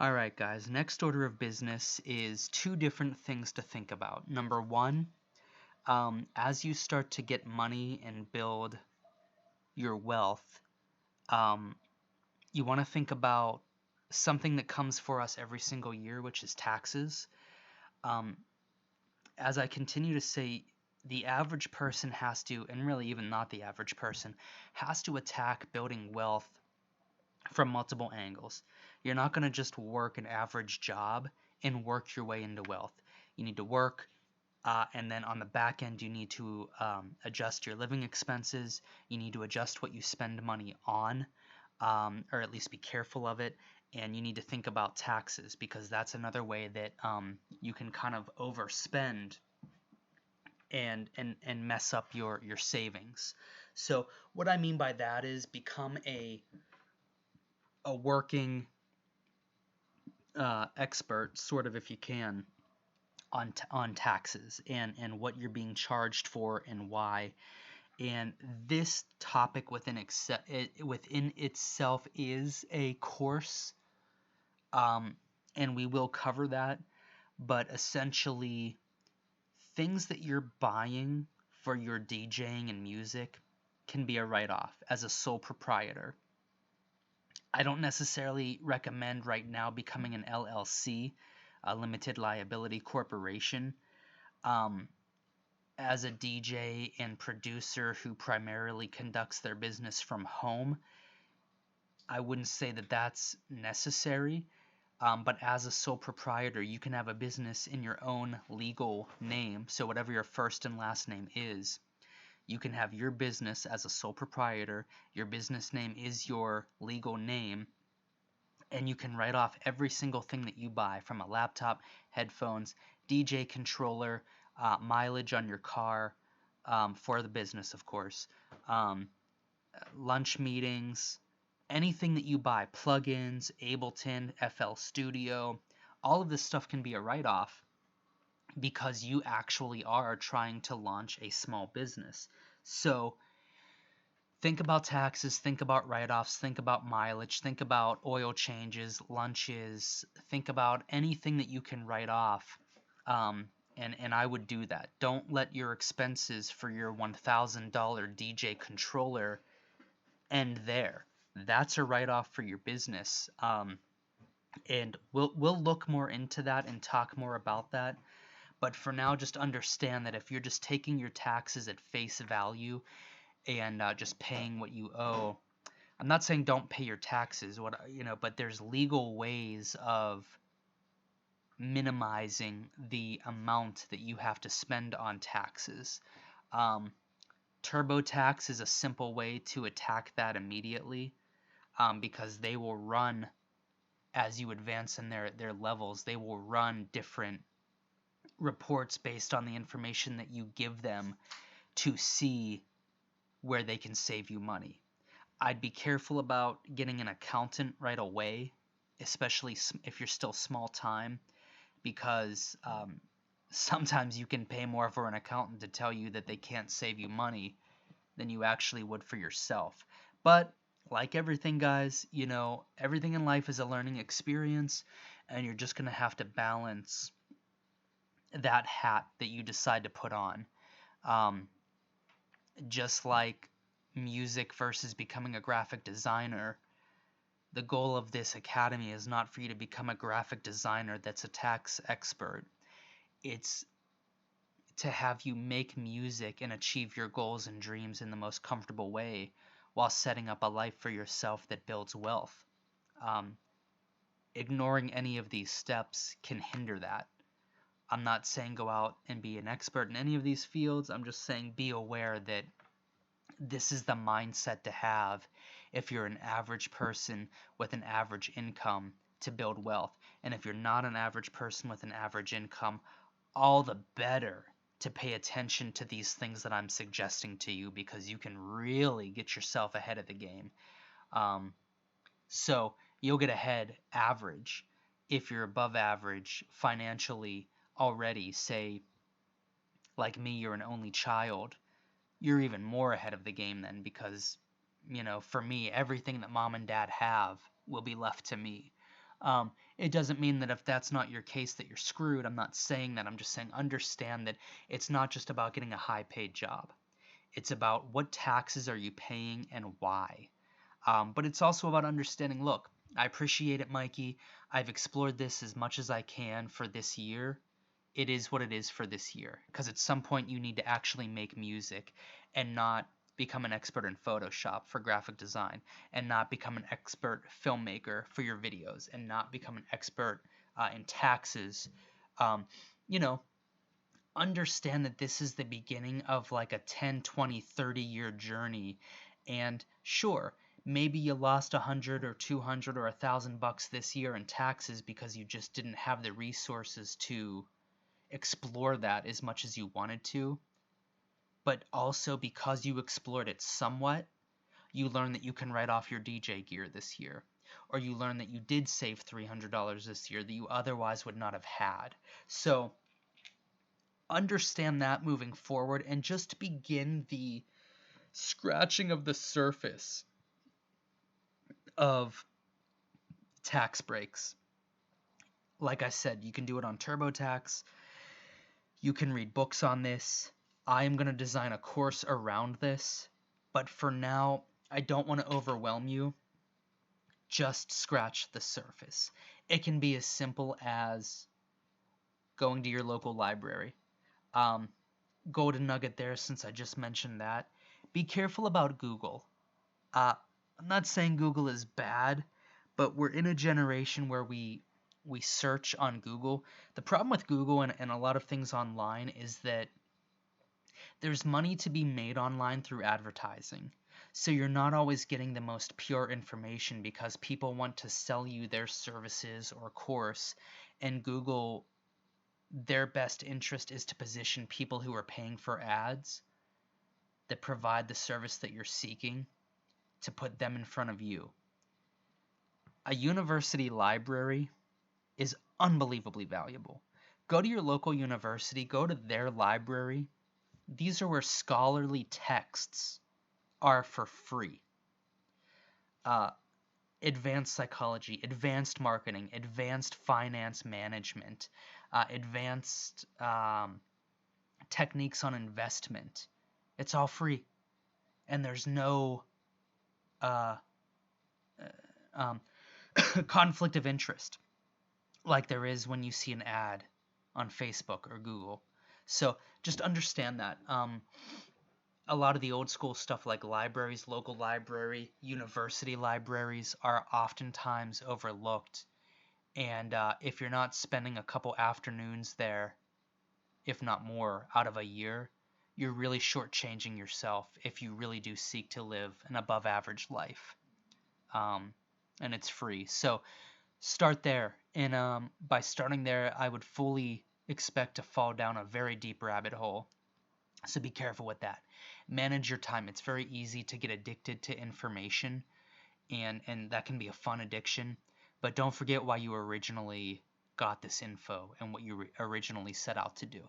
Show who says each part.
Speaker 1: All right, guys, next order of business is two different things to think about. Number one, as you start to get money and build your wealth, um, you want to think about something that comes for us every single year, which is taxes. Um, as I continue to say, the average person has to, and really even not the average person, has to attack building wealth from multiple angles. You're not going to just work an average job and work your way into wealth. You need to work, and then on the back end, you need to adjust your living expenses. You need to adjust what you spend money on, or at least be careful of it. And you need to think about taxes because that's another way that you can kind of overspend and mess up your savings. So what I mean by that is become a working expert, sort of, if you can, on taxes and what you're being charged for and why. And this topic within itself is a course, um, and we will cover that. But essentially, things that you're buying for your DJing and music can be a write-off as a sole proprietor. I don't necessarily recommend right now becoming an LLC, a limited liability corporation. Um, as a DJ and producer who primarily conducts their business from home, I wouldn't say that that's necessary. But as a sole proprietor, you can have a business in your own legal name. So, whatever your first and last name is, you can have your business as a sole proprietor. Your business name is your legal name, and you can write off every single thing that you buy from a laptop, headphones, DJ controller, mileage on your car, for the business, of course, um, lunch meetings, anything that you buy, plugins, Ableton, FL Studio, all of this stuff can be a write off because you actually are trying to launch a small business. So, think about taxes, think about write-offs, think about mileage, think about oil changes, lunches, think about anything that you can write off. And I would do that. Don't let your expenses for your $1,000 DJ controller end there. That's a write-off for your business. And we'll look more into that and talk more about that. But for now, just understand that if you're just taking your taxes at face value and just paying what you owe, I'm not saying don't pay your taxes, but there's legal ways of minimizing the amount that you have to spend on taxes. Um, TurboTax is a simple way to attack that immediately, because they will run as you advance in their levels. They will run different reports based on the information that you give them to see where they can save you money. I'd be careful about getting an accountant right away, especially if you're still small time, because sometimes you can pay more for an accountant to tell you that they can't save you money than you actually would for yourself. But like everything, guys, everything in life is a learning experience, and you're just going to have to balance that hat that you decide to put on. Um, just like music versus becoming a graphic designer, the goal of this academy is not for you to become a graphic designer that's a tax expert. It's to have you make music and achieve your goals and dreams in the most comfortable way while setting up a life for yourself that builds wealth. Um, Ignoring any of these steps can hinder that. I'm not saying go out and be an expert in any of these fields. I'm just saying be aware that this is the mindset to have if you're an average person with an average income to build wealth. And if you're not an average person with an average income, all the better to pay attention to these things that I'm suggesting to you because you can really get yourself ahead of the game. Um, so you'll get ahead average if you're above average financially already. Say, like me, you're an only child, you're even more ahead of the game then because, for me, everything that mom and dad have will be left to me. It doesn't mean that if that's not your case that you're screwed. I'm not saying that. I'm just saying understand that it's not just about getting a high paid job. It's about what taxes are you paying and why. But it's also about understanding, look, I appreciate it, Mikey. I've explored this as much as I can for this year. It is what it is for this year. Because at some point you need to actually make music and not become an expert in Photoshop for graphic design, and not become an expert filmmaker for your videos, and not become an expert in taxes. Um, you know, understand that this is the beginning of like a 10, 20, 30-year journey. And sure, maybe you lost 100 or 200 or $1,000 this year in taxes because you just didn't have the resources to explore that as much as you wanted to. But also because you explored it somewhat, you learn that you can write off your DJ gear this year. Or you learn that you did save $300 this year that you otherwise would not have had. So understand that moving forward and just begin the scratching of the surface of tax breaks. Like I said, you can do it on TurboTax. You can read books on this. I am going to design a course around this. But for now, I don't want to overwhelm you. Just scratch the surface. It can be as simple as going to your local library. Go to Nugget there since I just mentioned that. Be careful about Google. I'm not saying Google is bad, but we're in a generation where we search on Google. The problem with Google and a lot of things online is that there's money to be made online through advertising. So you're not always getting the most pure information because people want to sell you their services or course, and Google, their best interest is to position people who are paying for ads that provide the service that you're seeking, to put them in front of you. A university library is unbelievably valuable. Go to your local university, go to their library. These are where scholarly texts are for free. Uh, Advanced psychology, advanced marketing, advanced finance management, advanced techniques on investment. It's all free. And there's no uh, um, conflict of interest like there is when you see an ad on Facebook or Google. So just understand that. A lot of the old school stuff like libraries, local library, university libraries are oftentimes overlooked. And if you're not spending a couple afternoons there, if not more, out of a year, you're really shortchanging yourself if you really do seek to live an above average life. And it's free. So start there. And by starting there, I would fully expect to fall down a very deep rabbit hole. So be careful with that. Manage your time. It's very easy to get addicted to information, and that can be a fun addiction. But don't forget why you originally got this info and what you originally set out to do.